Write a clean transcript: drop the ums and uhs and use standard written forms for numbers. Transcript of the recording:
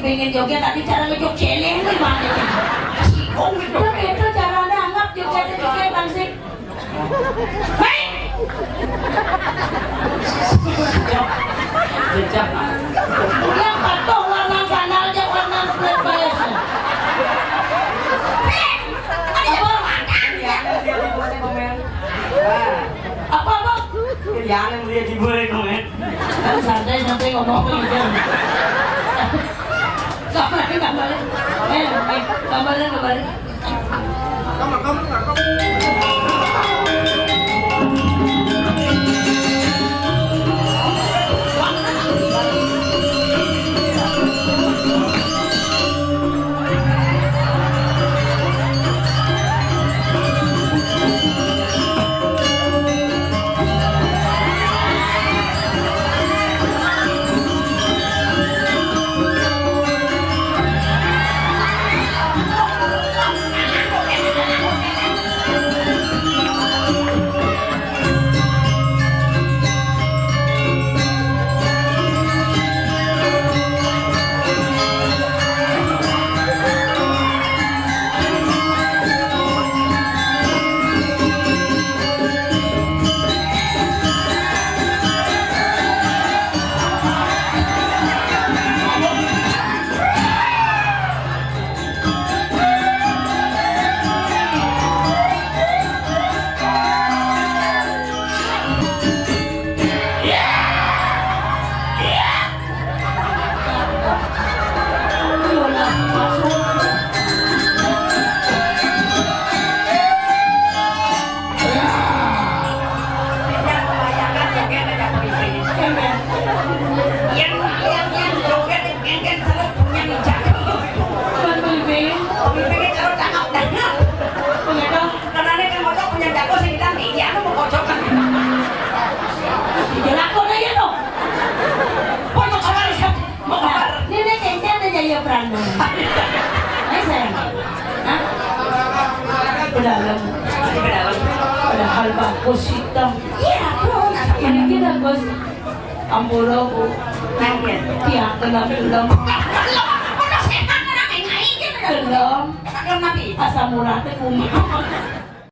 pengen joget tapi cara ngejok celeng gimana ya? Oh, itu caranya anggap joget bang sih. Hei! Yang patuh warna sana aja warna flat biasa. Apa? Yang dia dibuat komen. Santai ngomong aja. Kemarin. Pedalam. Padahal bagus hitam. Iya, ini kita bos. Amburo bu. Pihak dalam. Belum. Asam murah teh